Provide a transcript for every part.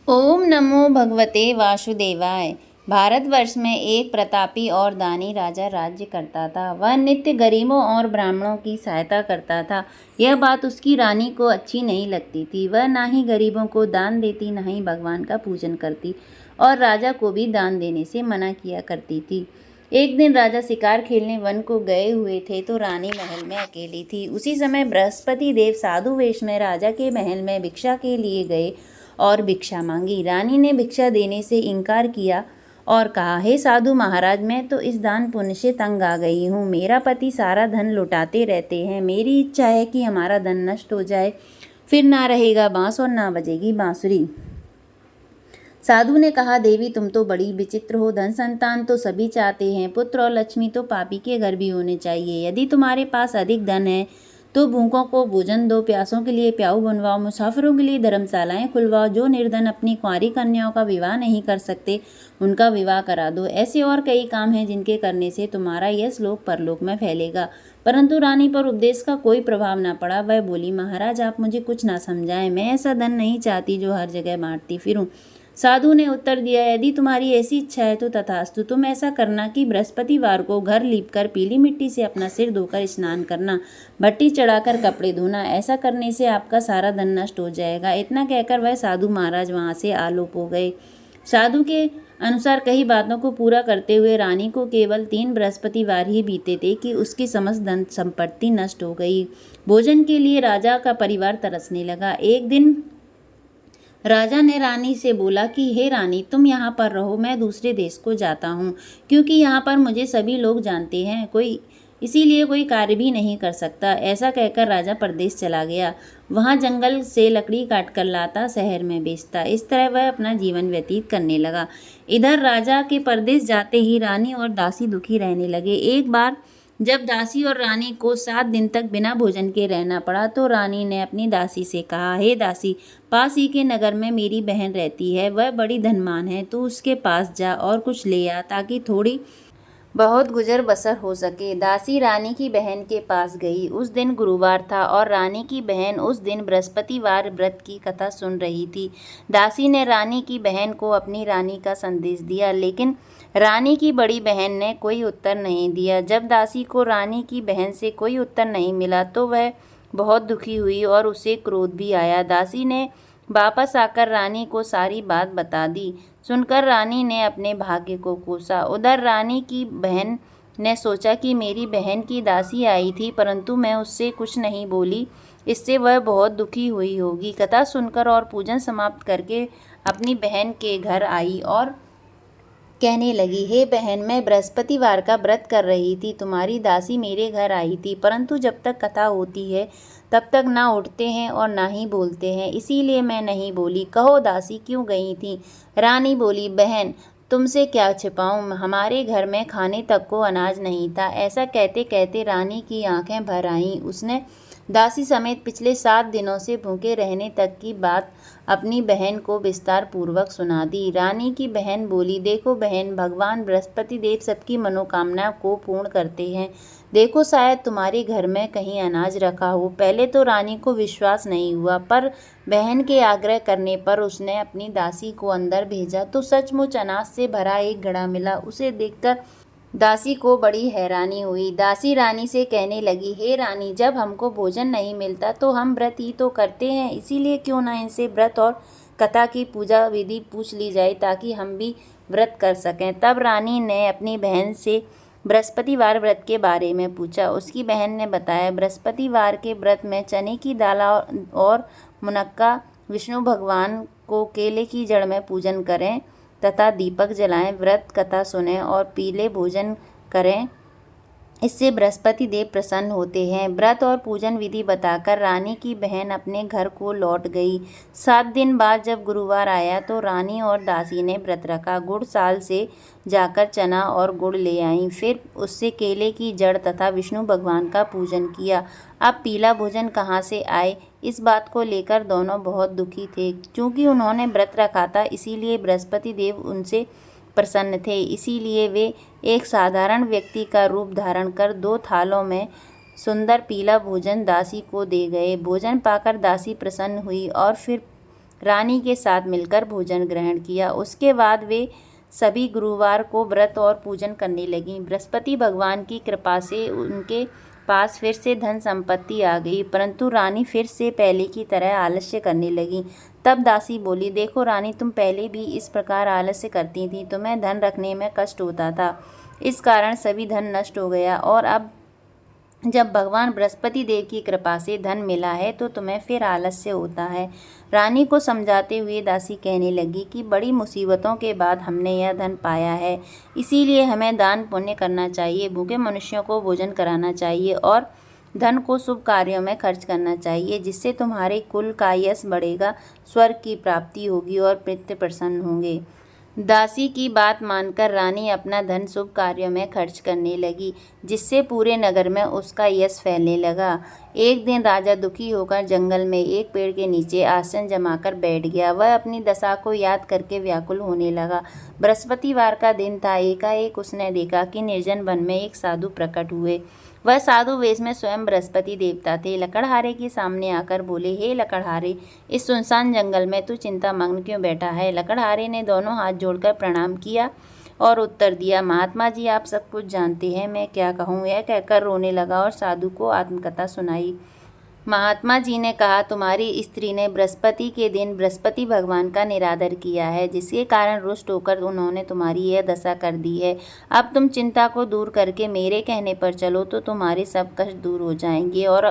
ओम नमो भगवते वासुदेवाय। भारतवर्ष में एक प्रतापी और दानी राजा राज्य करता था। वह नित्य गरीबों और ब्राह्मणों की सहायता करता था। यह बात उसकी रानी को अच्छी नहीं लगती थी। वह ना ही गरीबों को दान देती, ना ही भगवान का पूजन करती और राजा को भी दान देने से मना किया करती थी। एक दिन राजा शिकार खेलने वन को गए हुए थे तो रानी महल में अकेली थी। उसी समय बृहस्पति देव साधु वेश में राजा के महल में भिक्षा के लिए गए और भिक्षा मांगी। रानी ने भिक्षा देने से इनकार किया और कहा, हे साधु महाराज, मैं तो इस दान पुण्य से तंग आ गई हूँ। मेरा पति सारा धन लुटाते रहते हैं। मेरी इच्छा है कि हमारा धन नष्ट हो जाए, फिर ना रहेगा बांस और ना बजेगी बांसुरी। साधु ने कहा, देवी तुम तो बड़ी विचित्र हो। धन संतान तो सभी चाहते हैं, पुत्र और लक्ष्मी तो पापी के घर भी होने चाहिए। यदि तुम्हारे पास अधिक धन है तो भूखों को भोजन दो, प्यासों के लिए प्याऊ बनवाओ, मुसाफिरों के लिए धर्मशालाएं खुलवाओ। जो निर्धन अपनी कुंवारी कन्याओं का विवाह नहीं कर सकते उनका विवाह करा दो। ऐसे और कई काम हैं जिनके करने से तुम्हारा यश लोक परलोक में फैलेगा। परंतु रानी पर उपदेश का कोई प्रभाव न पड़ा। वह बोली, महाराज आप मुझे कुछ ना समझाएं, मैं ऐसा धन नहीं चाहती जो हर जगह बांटती फिरूं। साधु ने उत्तर दिया, यदि तुम्हारी ऐसी इच्छा है तो तथास्तु। तुम ऐसा करना कि बृहस्पतिवार को घर लीपकर पीली मिट्टी से अपना सिर धोकर स्नान करना, भट्टी चढ़ाकर कपड़े धोना। ऐसा करने से आपका सारा धन नष्ट हो जाएगा। इतना कहकर वह साधु महाराज वहां से आलोप हो गए। साधु के अनुसार कई बातों को पूरा करते हुए रानी को केवल 3 बृहस्पतिवार ही बीते थे कि उसकी समस्त धन संपत्ति नष्ट हो गई। भोजन के लिए राजा का परिवार तरसने लगा। एक दिन राजा ने रानी से बोला कि हे रानी, तुम यहाँ पर रहो, मैं दूसरे देश को जाता हूँ, क्योंकि यहाँ पर मुझे सभी लोग जानते हैं, इसीलिए कोई कार्य भी नहीं कर सकता। ऐसा कहकर राजा परदेश चला गया। वहाँ जंगल से लकड़ी काट कर लाता, शहर में बेचता। इस तरह वह अपना जीवन व्यतीत करने लगा। इधर राजा के परदेश जाते ही रानी और दासी दुखी रहने लगे। एक बार जब दासी और रानी को 7 दिन तक बिना भोजन के रहना पड़ा तो रानी ने अपनी दासी से कहा, हे दासी, पास ही के नगर में मेरी बहन रहती है, वह बड़ी धनवान है, तू उसके पास जा और कुछ ले आ ताकि थोड़ी बहुत गुजर बसर हो सके। दासी रानी की बहन के पास गई। उस दिन गुरुवार था और रानी की बहन उस दिन बृहस्पतिवार व्रत की कथा सुन रही थी। दासी ने रानी की बहन को अपनी रानी का संदेश दिया, लेकिन रानी की बड़ी बहन ने कोई उत्तर नहीं दिया। जब दासी को रानी की बहन से कोई उत्तर नहीं मिला तो वह बहुत दुखी हुई और उसे क्रोध भी आया। दासी ने वापस आकर रानी को सारी बात बता दी। सुनकर रानी ने अपने भाग्य को कोसा। उधर रानी की बहन ने सोचा कि मेरी बहन की दासी आई थी परंतु मैं उससे कुछ नहीं बोली, इससे वह बहुत दुखी हुई होगी। कथा सुनकर और पूजन समाप्त करके अपनी बहन के घर आई और कहने लगी, हे बहन, मैं बृहस्पतिवार का व्रत कर रही थी, तुम्हारी दासी मेरे घर आई थी, परंतु जब तक कथा होती है तब तक ना उठते हैं और ना ही बोलते हैं, इसीलिए मैं नहीं बोली। कहो दासी क्यों गई थी? रानी बोली, बहन तुमसे क्या छिपाऊं, हमारे घर में खाने तक को अनाज नहीं था। ऐसा कहते कहते रानी की आंखें भर आईं। उसने दासी समेत पिछले 7 दिनों से भूखे रहने तक की बात अपनी बहन को विस्तार पूर्वक सुना दी। रानी की बहन बोली, देखो बहन, भगवान बृहस्पति देव सबकी मनोकामना को पूर्ण करते हैं। देखो शायद तुम्हारे घर में कहीं अनाज रखा हो। पहले तो रानी को विश्वास नहीं हुआ, पर बहन के आग्रह करने पर उसने अपनी दासी को अंदर भेजा तो सचमुच अनाज से भरा एक घड़ा मिला। उसे देखकर दासी को बड़ी हैरानी हुई। दासी रानी से कहने लगी, हे रानी, जब हमको भोजन नहीं मिलता तो हम व्रत ही तो करते हैं, इसीलिए क्यों ना इनसे व्रत और कथा की पूजा विधि पूछ ली जाए ताकि हम भी व्रत कर सकें। तब रानी ने अपनी बहन से बृहस्पतिवार व्रत के बारे में पूछा। उसकी बहन ने बताया, बृहस्पतिवार के व्रत में चने की दाल और मुनक्का, विष्णु भगवान को केले की जड़ में पूजन करें तथा दीपक जलाएं, व्रत कथा सुनें और पीले भोजन करें, इससे बृहस्पति देव प्रसन्न होते हैं। व्रत और पूजन विधि बताकर रानी की बहन अपने घर को लौट गई। 7 दिन बाद जब गुरुवार आया तो रानी और दासी ने व्रत रखा। गुड़साल से जाकर चना और गुड़ ले आईं, फिर उससे केले की जड़ तथा विष्णु भगवान का पूजन किया। अब पीला भोजन कहाँ से आए, इस बात को लेकर दोनों बहुत दुखी थे। चूँकि उन्होंने व्रत रखा था इसीलिए बृहस्पति देव उनसे प्रसन्न थे, इसीलिए वे एक साधारण व्यक्ति का रूप धारण कर 2 थालों में सुंदर पीला भोजन दासी को दे गए। भोजन पाकर दासी प्रसन्न हुई और फिर रानी के साथ मिलकर भोजन ग्रहण किया। उसके बाद वे सभी गुरुवार को व्रत और पूजन करने लगीं। बृहस्पति भगवान की कृपा से उनके पास फिर से धन संपत्ति आ गई, परंतु रानी फिर से पहले की तरह आलस्य करने लगी। तब दासी बोली, देखो रानी, तुम पहले भी इस प्रकार आलस्य करती थी, तुम्हें धन रखने में कष्ट होता था, इस कारण सभी धन नष्ट हो गया, और अब जब भगवान बृहस्पति देव की कृपा से धन मिला है तो तुम्हें फिर आलस्य होता है। रानी को समझाते हुए दासी कहने लगी कि बड़ी मुसीबतों के बाद हमने यह धन पाया है, इसीलिए हमें दान पुण्य करना चाहिए, भूखे मनुष्यों को भोजन कराना चाहिए और धन को शुभ कार्यों में खर्च करना चाहिए, जिससे तुम्हारे कुल का यश बढ़ेगा, स्वर्ग की प्राप्ति होगी और पितृ प्रसन्न होंगे। दासी की बात मानकर रानी अपना धन शुभ कार्यों में खर्च करने लगी, जिससे पूरे नगर में उसका यश फैलने लगा। एक दिन राजा दुखी होकर जंगल में एक पेड़ के नीचे आसन जमाकर बैठ गया। वह अपनी दशा को याद करके व्याकुल होने लगा। बृहस्पतिवार का दिन था। एकाएक उसने देखा कि निर्जन वन में एक साधु प्रकट हुए। वह साधु वेश में स्वयं बृहस्पति देवता थे। लकड़हारे के सामने आकर बोले, हे लकड़हारे, इस सुनसान जंगल में तू चिंता मग्न क्यों बैठा है? लकड़हारे ने दोनों हाथ जोड़कर प्रणाम किया और उत्तर दिया, महात्मा जी, आप सब कुछ जानते हैं, मैं क्या कहूँ। यह कहकर रोने लगा और साधु को आत्मकथा सुनाई। महात्मा जी ने कहा, तुम्हारी स्त्री ने बृहस्पति के दिन बृहस्पति भगवान का निरादर किया है, जिसके कारण रुष्ट होकर उन्होंने तुम्हारी यह दशा कर दी है। अब तुम चिंता को दूर करके मेरे कहने पर चलो तो तुम्हारे सब कष्ट दूर हो जाएंगे और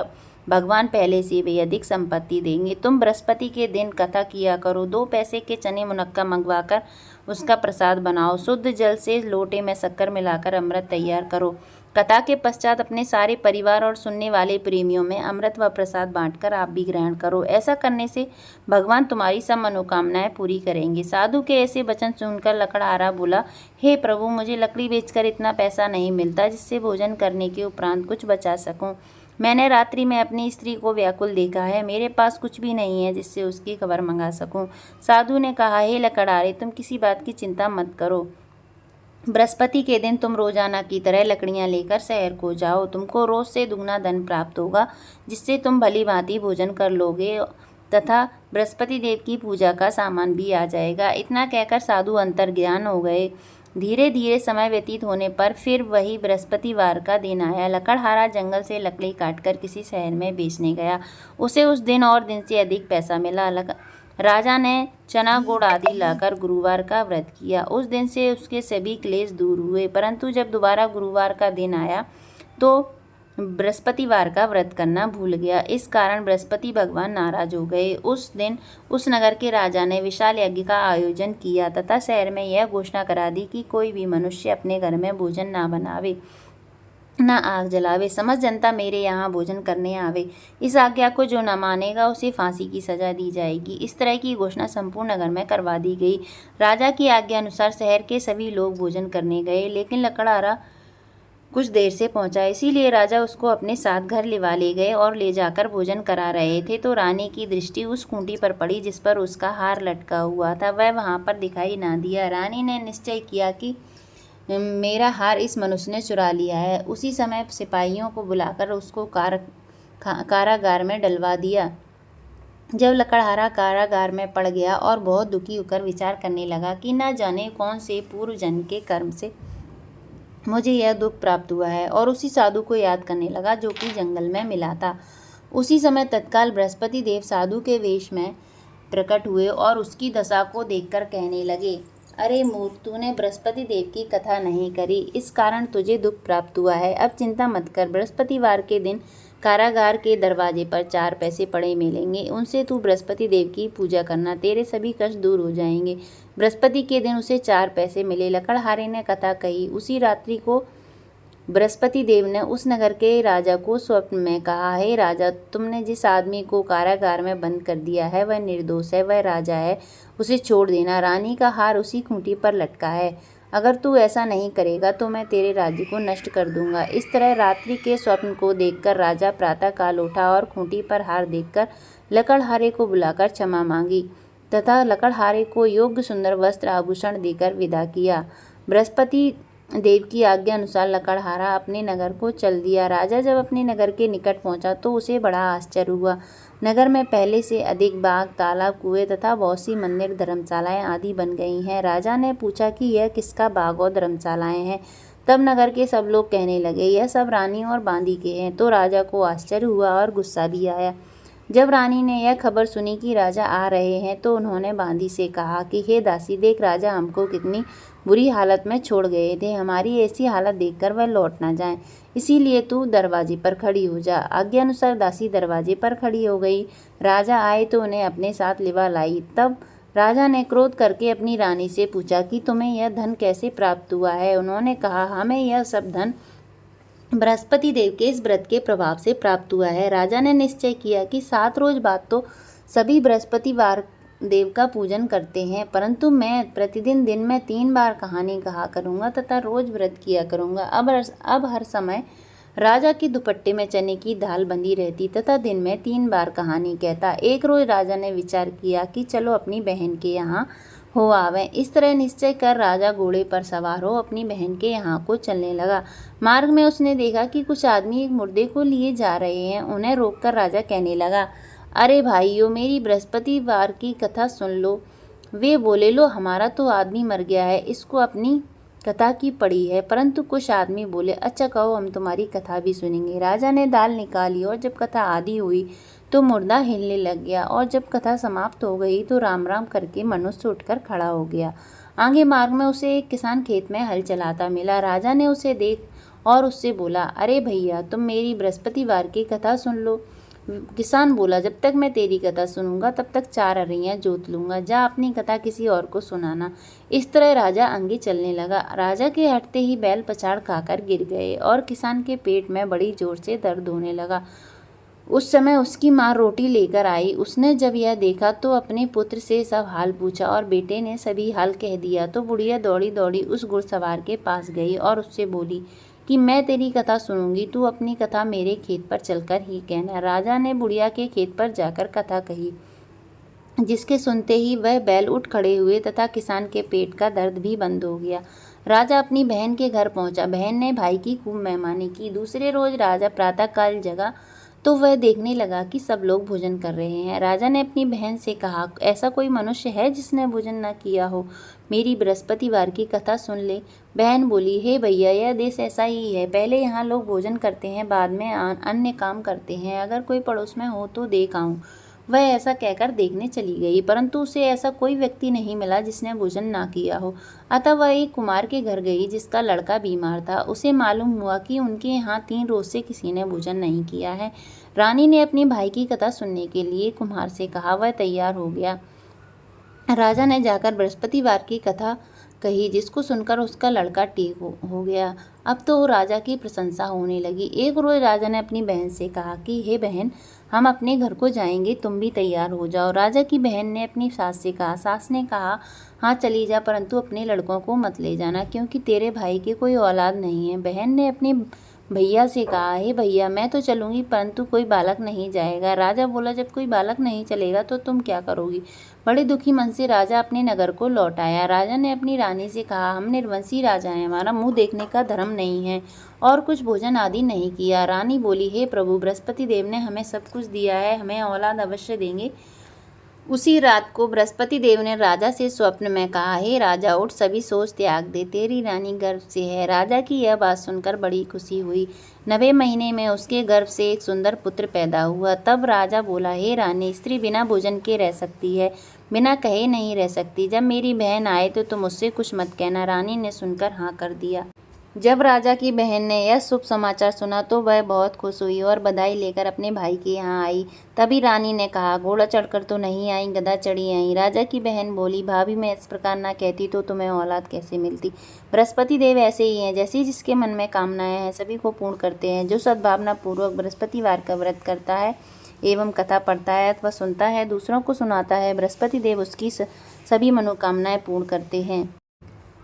भगवान पहले से भी अधिक संपत्ति देंगे। तुम बृहस्पति के दिन कथा किया करो, 2 पैसे के चने मुनक्का मंगवाकर उसका प्रसाद बनाओ, शुद्ध जल से लोटे में शक्कर मिलाकर अमृत तैयार करो। कथा के पश्चात अपने सारे परिवार और सुनने वाले प्रेमियों में अमृत व प्रसाद बांटकर आप भी ग्रहण करो। ऐसा करने से भगवान तुम्हारी सब मनोकामनाएं पूरी करेंगे। साधु के ऐसे वचन सुनकर लकड़हारा बोला, हे प्रभु, मुझे लकड़ी बेचकर इतना पैसा नहीं मिलता जिससे भोजन करने के उपरांत कुछ बचा सकूं। मैंने रात्रि में अपनी स्त्री को व्याकुल देखा है, मेरे पास कुछ भी नहीं है जिससे उसकी खबर मंगा सकूं। साधु ने कहा, हे लकड़हारे, तुम किसी बात की चिंता मत करो। बृहस्पति के दिन तुम रोजाना की तरह लकड़ियां लेकर शहर को जाओ। तुमको रोज से दुगना धन प्राप्त होगा, जिससे तुम भली भांति भोजन कर लोगे तथा बृहस्पति देव की पूजा का सामान भी आ जाएगा। इतना कहकर साधु अंतर्ध्यान हो गए। धीरे धीरे समय व्यतीत होने पर फिर वही बृहस्पतिवार का दिन आया। लकड़हारा जंगल से लकड़ी काटकर किसी शहर में बेचने गया। उसे उस दिन और दिन से अधिक पैसा मिला। राजा ने चना गुड़ आदि लाकर गुरुवार का व्रत किया। उस दिन से उसके सभी क्लेश दूर हुए, परंतु जब दोबारा गुरुवार का दिन आया तो बृहस्पतिवार का व्रत करना भूल गया। इस कारण बृहस्पति भगवान नाराज हो गए। उस दिन उस नगर के राजा ने विशाल यज्ञ का आयोजन किया तथा शहर में यह घोषणा करा दी कि कोई भी मनुष्य अपने घर में भोजन ना बनावे, न आग जलावे, समस्त जनता मेरे यहाँ भोजन करने आवे। इस आज्ञा को जो न मानेगा उसे फांसी की सजा दी जाएगी। इस तरह की घोषणा संपूर्ण नगर में करवा दी गई। राजा की आज्ञा अनुसार शहर के सभी लोग भोजन करने गए, लेकिन लकड़हारा कुछ देर से पहुंचा, इसीलिए राजा उसको अपने साथ घर लिवा ले गए और ले जाकर भोजन करा रहे थे तो रानी की दृष्टि उस खूंटी पर पड़ी जिस पर उसका हार लटका हुआ था। वह वहां पर दिखाई ना दिया। रानी ने निश्चय किया कि मेरा हार इस मनुष्य ने चुरा लिया है। उसी समय सिपाहियों को बुलाकर उसको कारागार में डलवा दिया। जब लकड़हारा कारागार में पड़ गया और बहुत दुखी होकर विचार करने लगा कि न जाने कौन से पूर्व जन्म के कर्म से मुझे यह दुख प्राप्त हुआ है, और उसी साधु को याद करने लगा जो कि जंगल में मिला था। उसी समय तत्काल बृहस्पति देव साधु के वेश में प्रकट हुए और उसकी दशा को देखकर कहने लगे, अरे मूर्ख, तूने बृहस्पति देव की कथा नहीं करी, इस कारण तुझे दुख प्राप्त हुआ है। अब चिंता मत कर, बृहस्पतिवार के दिन कारागार के दरवाजे पर 4 पैसे पड़े मिलेंगे, उनसे तू बृहस्पति देव की पूजा करना, तेरे सभी कष्ट दूर हो जाएंगे। बृहस्पति के दिन उसे 4 पैसे मिले। लकड़हारे ने कथा कही। उसी रात्रि को बृहस्पति देव ने उस नगर के राजा को स्वप्न में कहा, हे राजा, तुमने जिस आदमी को कारागार में बंद कर दिया है वह निर्दोष है, वह राजा है, उसे छोड़ देना। रानी का हार उसी खूंटी पर लटका है। अगर तू ऐसा नहीं करेगा तो मैं तेरे राज्य को नष्ट कर दूंगा। इस तरह रात्रि के स्वप्न को देखकर राजा प्रातः काल उठा और खूंटी पर हार देखकर लकड़हारे को बुलाकर क्षमा मांगी तथा लकड़हारे को योग्य सुंदर वस्त्र आभूषण देकर विदा किया। बृहस्पति देव की आज्ञा अनुसार लकड़हारा अपने नगर को चल दिया। राजा जब अपने नगर के निकट पहुंचा तो उसे बड़ा आश्चर्य हुआ। नगर में पहले से अधिक बाग, तालाब, कुएं तथा बहुत सी मंदिर, धर्मशालाएं आदि बन गई हैं। राजा ने पूछा कि यह किसका बाग और धर्मशालाएं हैं। तब नगर के सब लोग कहने लगे, यह सब रानी और बांदी के हैं। तो राजा को आश्चर्य हुआ और गुस्सा भी आया। जब रानी ने यह खबर सुनी कि राजा आ रहे हैं तो उन्होंने बांदी से कहा कि हे दासी, देख राजा हमको कितनी बुरी हालत में छोड़ गए थे। हमारी ऐसी हालत देखकर वह लौट ना जाए, इसीलिए तू दरवाजे पर खड़ी हो जा। आज्ञा अनुसार दासी दरवाजे पर खड़ी हो गई। राजा आए तो उन्हें अपने साथ लिवा लाई। तब राजा ने क्रोध करके अपनी रानी से पूछा कि तुम्हें यह धन कैसे प्राप्त हुआ है। उन्होंने कहा, हमें यह सब धन बृहस्पति देव के इस व्रत के प्रभाव से प्राप्त हुआ है। राजा ने निश्चय किया कि 7 रोज बाद तो सभी बृहस्पतिवार देव का पूजन करते हैं, परंतु मैं प्रतिदिन दिन में 3 बार कहानी कहा करूँगा तथा रोज व्रत किया करूँगा। अब हर समय राजा के दुपट्टे में चने की दाल बंधी रहती तथा दिन में 3 बार कहानी कहता। एक रोज राजा ने विचार किया कि चलो अपनी बहन के यहाँ हो आवे। इस तरह निश्चय कर राजा घोड़े पर सवार हो अपनी बहन के यहाँ को चलने लगा। मार्ग में उसने देखा कि कुछ आदमी एक मुर्दे को लिए जा रहे हैं। उन्हें रोककर राजा कहने लगा, अरे भाइयों, मेरी बृहस्पतिवार की कथा सुन लो। वे बोले, लो हमारा तो आदमी मर गया है, इसको अपनी कथा की पड़ी है। परंतु कुछ आदमी बोले, अच्छा कहो, हम तुम्हारी कथा भी सुनेंगे। राजा ने दाल निकाली और जब कथा आधी हुई तो मुर्दा हिलने लग गया और जब कथा समाप्त हो गई तो राम राम करके मनुष्य उठकर खड़ा हो गया। आगे मार्ग में उसे एक किसान खेत में हल चलाता मिला। राजा ने उसे देख और उससे बोला, अरे भैया, तुम मेरी बृहस्पतिवार की कथा सुन लो। किसान बोला, जब तक मैं तेरी कथा सुनूंगा तब तक 4 अरियां जोत लूंगा। जा अपनी कथा किसी और को सुनाना। इस तरह राजा आगे चलने लगा। राजा के हटते ही बैल पछाड़ खाकर गिर गए और किसान के पेट में बड़ी जोर से दर्द होने लगा। उस समय उसकी माँ रोटी लेकर आई। उसने जब यह देखा तो अपने पुत्र से सब हाल पूछा और बेटे ने सभी हाल कह दिया। तो बुढ़िया दौड़ी दौड़ी उस घुड़सवार के पास गई और उससे बोली कि मैं तेरी कथा सुनूंगी, तू अपनी कथा मेरे खेत पर चलकर ही कहना। राजा ने बुढ़िया के खेत पर जाकर कथा कही, जिसके सुनते ही वह बैल उठ खड़े हुए तथा किसान के पेट का दर्द भी बंद हो गया। राजा अपनी बहन के घर पहुंचा। बहन ने भाई की खूब मेहमानी की। दूसरे रोज राजा प्रातःकाल जगा तो वह देखने लगा कि सब लोग भोजन कर रहे हैं। राजा ने अपनी बहन से कहा, ऐसा कोई मनुष्य है जिसने भोजन न किया हो? मेरी बृहस्पतिवार की कथा सुन ले। बहन बोली, हे भैया, यह देश ऐसा ही है। पहले यहाँ लोग भोजन करते हैं, बाद में अन्य काम करते हैं। अगर कोई पड़ोस में हो तो देख आऊँ। वह ऐसा कहकर देखने चली गई, परंतु उसे ऐसा कोई व्यक्ति नहीं मिला जिसने भोजन ना किया हो। अतः वह एक कुमार के घर गई जिसका लड़का बीमार था। उसे मालूम हुआ कि उनके यहाँ 3 रोज से किसी ने भोजन नहीं किया है। रानी ने अपने भाई की कथा सुनने के लिए कुम्हार से कहा। वह तैयार हो गया। राजा ने जाकर बृहस्पतिवार की कथा कही, जिसको सुनकर उसका लड़का ठीक हो गया। अब तो राजा की प्रशंसा होने लगी। एक रोज राजा ने अपनी बहन से कहा कि हे बहन, हम अपने घर को जाएंगे, तुम भी तैयार हो जाओ। राजा की बहन ने अपनी सास से कहा। सास ने कहा, हाँ चली जा, परंतु अपने लड़कों को मत ले जाना, क्योंकि तेरे भाई की कोई औलाद नहीं है। बहन ने अपने भैया से कहा, हे भैया, मैं तो चलूंगी, परंतु कोई बालक नहीं जाएगा। राजा बोला, जब कोई बालक नहीं चलेगा तो तुम क्या करोगी? बड़े दुखी मन से राजा अपने नगर को लौट आया। राजा ने अपनी रानी से कहा, हम निर्वंशी राजा हैं, हमारा मुंह देखने का धर्म नहीं है और कुछ भोजन आदि नहीं किया। रानी बोली, हे प्रभु, बृहस्पति देव ने हमें सब कुछ दिया है, हमें औलाद अवश्य देंगे। उसी रात को बृहस्पति देव ने राजा से स्वप्न में कहा, हे राजा, उठ, सभी सोच त्याग दे, तेरी रानी गर्भ से है। राजा की यह बात सुनकर बड़ी खुशी हुई। 9वें महीने में उसके गर्भ से एक सुंदर पुत्र पैदा हुआ। तब राजा बोला, हे रानी, स्त्री बिना भोजन के रह सकती है, बिना कहे नहीं रह सकती। जब मेरी बहन आए तो तुम उससे कुछ मत कहना। रानी ने सुनकर हाँ कर दिया। जब राजा की बहन ने यह शुभ समाचार सुना तो वह बहुत खुश हुई और बधाई लेकर अपने भाई के यहाँ आई। तभी रानी ने कहा, घोड़ा चढ़कर तो नहीं आई, गधा चढ़ी आई। राजा की बहन बोली, भाभी, मैं इस प्रकार ना कहती तो तुम्हें औलाद कैसे मिलती? बृहस्पति देव ऐसे ही हैं, जैसे जिसके मन में कामनाएं हैं सभी को पूर्ण करते हैं। जो सद्भावना पूर्वक बृहस्पतिवार का व्रत करता है एवं कथा पढ़ता है अथवा सुनता है, दूसरों को सुनाता है, बृहस्पति देव उसकी सभी मनोकामनाएं पूर्ण करते हैं।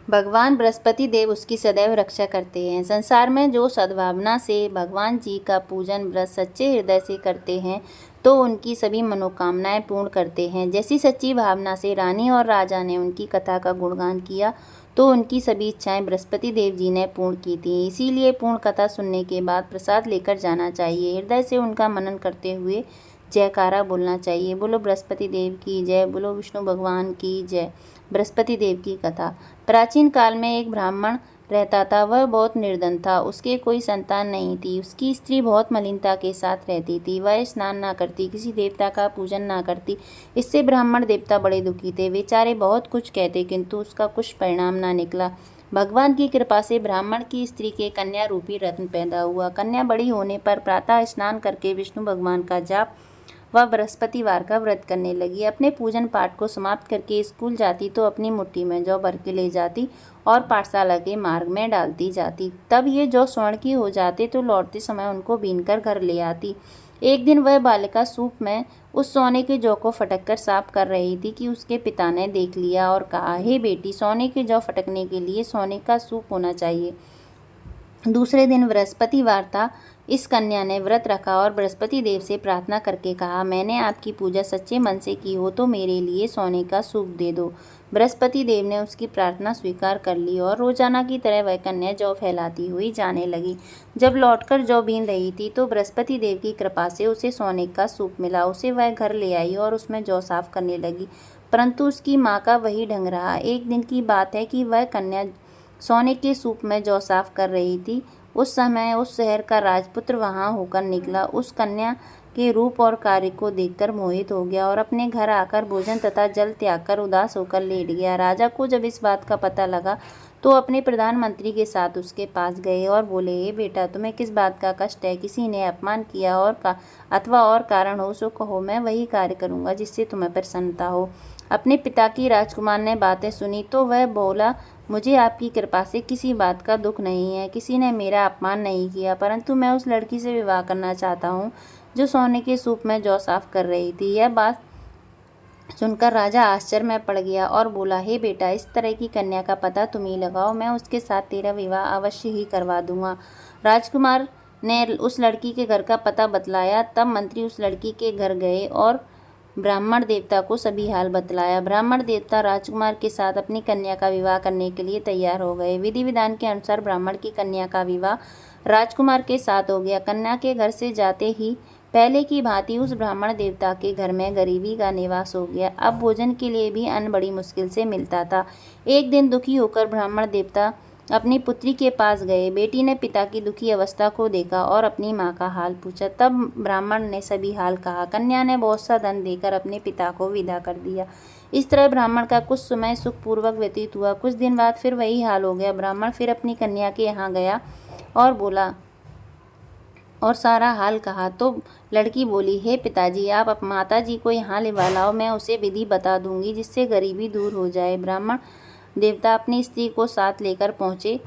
भगवान बृहस्पति देव उसकी सदैव रक्षा करते हैं। संसार में जो सद्भावना से भगवान जी का पूजन व्रत सच्चे हृदय से करते हैं तो उनकी सभी मनोकामनाएं पूर्ण करते हैं। जैसी सच्ची भावना से रानी और राजा ने उनकी कथा का गुणगान किया तो उनकी सभी इच्छाएं बृहस्पति देव जी ने पूर्ण की थी। इसीलिए पूर्ण कथा सुनने के बाद प्रसाद लेकर जाना चाहिए। हृदय से उनका मनन करते हुए जयकारा बोलना चाहिए। बोलो बृहस्पति देव की जय, बोलो विष्णु भगवान की जय। बृहस्पति देव की कथा। प्राचीन काल में एक ब्राह्मण रहता था। वह बहुत निर्धन था। उसके कोई संतान नहीं थी। उसकी स्त्री बहुत मलिनता के साथ रहती थी। वह स्नान ना करती, किसी देवता का पूजन ना करती। इससे ब्राह्मण देवता बड़े दुखी थे। बेचारे बहुत कुछ कहते किंतु उसका कुछ परिणाम ना निकला। भगवान की कृपा से ब्राह्मण की स्त्री के कन्या रूपी रत्न पैदा हुआ। कन्या बड़ी होने पर प्रातः स्नान करके विष्णु भगवान का जाप वह बृहस्पतिवार का व्रत करने लगी। अपने पूजन पाठ को समाप्त करके स्कूल जाती तो अपनी मुट्ठी में जौ भर के ले जाती और पाठशाला के मार्ग में डालती जाती। तब ये जौ स्वर्ण की हो जाते तो लौटते समय उनको बीनकर घर ले आती। एक दिन वह बालिका सूप में उस सोने के जौ को फटक कर साफ कर रही थी कि उसके पिता ने देख लिया और कहा, हे बेटी, सोने के जौ फटकने के लिए सोने का सूप होना चाहिए। दूसरे दिन बृहस्पतिवार था। इस कन्या ने व्रत रखा और बृहस्पति देव से प्रार्थना करके कहा, मैंने आपकी पूजा सच्चे मन से की हो तो मेरे लिए सोने का सूप दे दो। बृहस्पति देव ने उसकी प्रार्थना स्वीकार कर ली और रोजाना की तरह वह कन्या जौ फैलाती हुई जाने लगी। जब लौटकर जौ बीन रही थी तो बृहस्पति देव की कृपा से उसे सोने का सूप मिला। उसे वह घर ले आई और उसमें जौ साफ करने लगी, परंतु उसकी माँ का वही ढंग रहा। एक दिन की बात है कि वह कन्या सोने के सूप में जौ साफ कर रही थी। उस समय उस शहर का राजपुत्र वहां होकर निकला। उस कन्या के रूप और कार्य को देखकर मोहित हो गया और अपने घर आकर भोजन तथा जल त्याग कर उदास होकर लेट गया। राजा को जब इस बात का पता लगा तो अपने प्रधानमंत्री के साथ उसके पास गए और बोले, हे बेटा, तुम्हें किस बात का कष्ट है? किसी ने अपमान किया अथवा और कारण हो सो कहो, मैं वही कार्य करूँगा जिससे तुम्हें प्रसन्नता हो। अपने पिता की राजकुमार ने बातें सुनी तो वह बोला, मुझे आपकी कृपा से किसी बात का दुख नहीं है। किसी ने मेरा अपमान नहीं किया, परंतु मैं उस लड़की से विवाह करना चाहता हूँ जो सोने के सूप में जौ साफ कर रही थी। यह बात सुनकर राजा आश्चर्य में पड़ गया और बोला, हे बेटा, इस तरह की कन्या का पता तुम ही लगाओ, मैं उसके साथ तेरा विवाह अवश्य ही करवा दूंगा। राजकुमार ने उस लड़की के घर का पता बतलाया। तब मंत्री उस लड़की के घर गए और ब्राह्मण देवता को सभी हाल बतलाया। ब्राह्मण देवता राजकुमार के साथ अपनी कन्या का विवाह करने के लिए तैयार हो गए। विधि विधान के अनुसार ब्राह्मण की कन्या का विवाह राजकुमार के साथ हो गया। कन्या के घर से जाते ही पहले की भांति उस ब्राह्मण देवता के घर में गरीबी का निवास हो गया। अब भोजन के लिए भी अन्न बड़ी मुश्किल से मिलता था। एक दिन दुखी होकर ब्राह्मण देवता अपनी पुत्री के पास गए। बेटी ने पिता की दुखी अवस्था को देखा और अपनी माँ का हाल पूछा। तब ब्राह्मण ने सभी हाल कहा। कन्या ने बहुत सा धन देकर अपने पिता को विदा कर दिया। इस तरह ब्राह्मण का कुछ समय सुखपूर्वक व्यतीत हुआ। कुछ दिन बाद फिर वही हाल हो गया। ब्राह्मण फिर अपनी कन्या के यहाँ गया और बोला और सारा हाल कहा तो लड़की बोली, हे पिताजी, आप माता जी को यहाँ लिवा लाओ, मैं उसे विधि बता दूंगी जिससे गरीबी दूर हो जाए। ब्राह्मण देवता अपनी स्त्री को साथ लेकर पहुँचे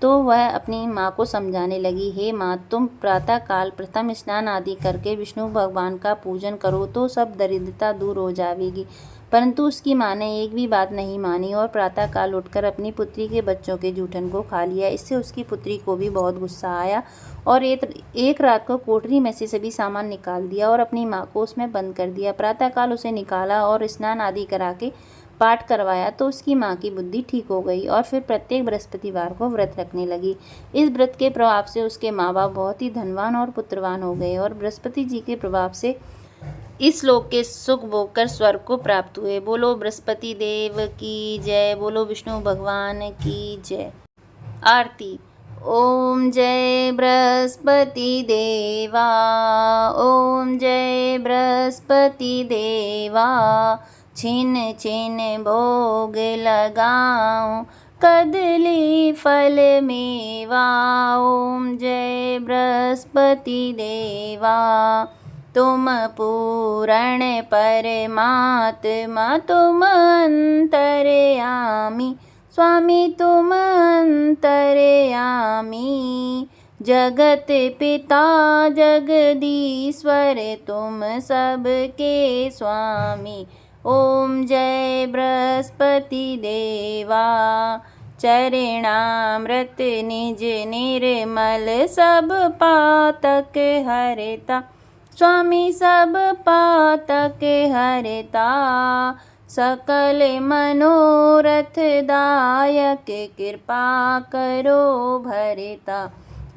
तो वह अपनी माँ को समझाने लगी, हे माँ, तुम प्रातः काल प्रथम स्नान आदि करके विष्णु भगवान का पूजन करो तो सब दरिद्रता दूर हो जाएगी। परंतु उसकी माँ ने एक भी बात नहीं मानी और प्रातः काल उठकर अपनी पुत्री के बच्चों के जूठन को खा लिया। इससे उसकी पुत्री को भी बहुत गुस्सा आया और एक रात को कोठरी में से सभी सामान निकाल दिया और अपनी माँ को उसमें बंद कर दिया। प्रातःकाल उसे निकाला और स्नान आदि करा के पाठ करवाया तो उसकी माँ की बुद्धि ठीक हो गई और फिर प्रत्येक बृहस्पतिवार को व्रत रखने लगी। इस व्रत के प्रभाव से उसके माँ बाप बहुत ही धनवान और पुत्रवान हो गए और बृहस्पति जी के प्रभाव से इस लोक के सुख भोग कर स्वर्ग को प्राप्त हुए। बोलो बृहस्पति देव की जय, बोलो विष्णु भगवान की जय। आरती। ओम जय बृहस्पति देवा, ओम जय बृहस्पति देवा, छिन छिन भोग लगाऊं कदली फल मेवा। ओम जय बृहस्पति देवा, तुम पूर्ण परमात्मा, तुम अंतर्यामी, स्वामी तुम अंतर्यामी, जगत पिता जगदीश्वर तुम सबके स्वामी। ओम जय बृहस्पति देवा, चरणामृत निज निर्मल सब पातक हरता, स्वामी सब पातक हरता, सकल मनोरथ दायक, कृपा करो भरता।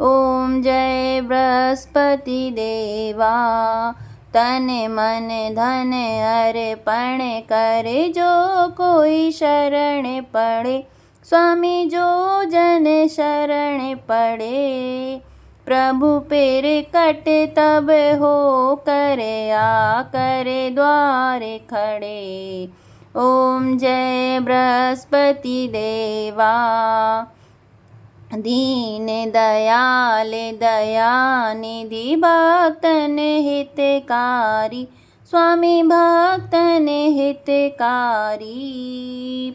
ओम जय बृहस्पति देवा, तन मन धन अर्पण करे, जो कोई शरण पड़े। स्वामी जो जन शरण पड़े, प्रभु पेर कट तब हो करे, आ करे द्वारे खड़े। ओम जय बृहस्पति देवा, दीन दयाल दयानिधि, भक्तन हितकारी। स्वामी भक्तन हितकारी,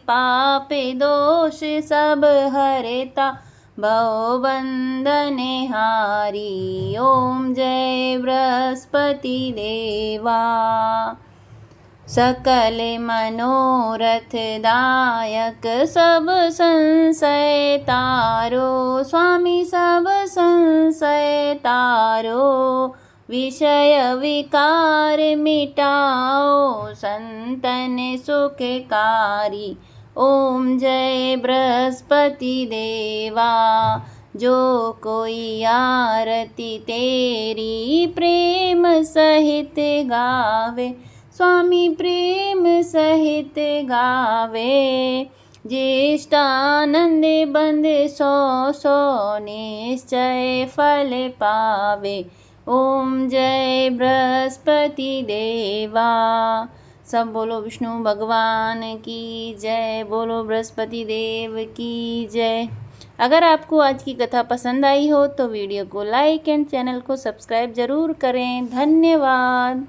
पाप दोष सब हरता, भव बंधन हारी। ओम जय बृहस्पति देवा, सकल मनोरथ दायक, सब संशय तारो। स्वामी सब संशय तारो, विषय विकार मिटाओ, संतन सुखकारी। ओम जय बृहस्पति देवा, जो कोई आरती तेरी प्रेम सहित गावे। स्वामी प्रेम सहित गावे, ज्येष्ठानंद बंद सो सो, निश्चय फल पावे। ओम जय बृहस्पति देवा। सब बोलो विष्णु भगवान की जय, बोलो बृहस्पति देव की जय। अगर आपको आज की कथा पसंद आई हो तो वीडियो को लाइक एंड चैनल को सब्सक्राइब जरूर करें। धन्यवाद।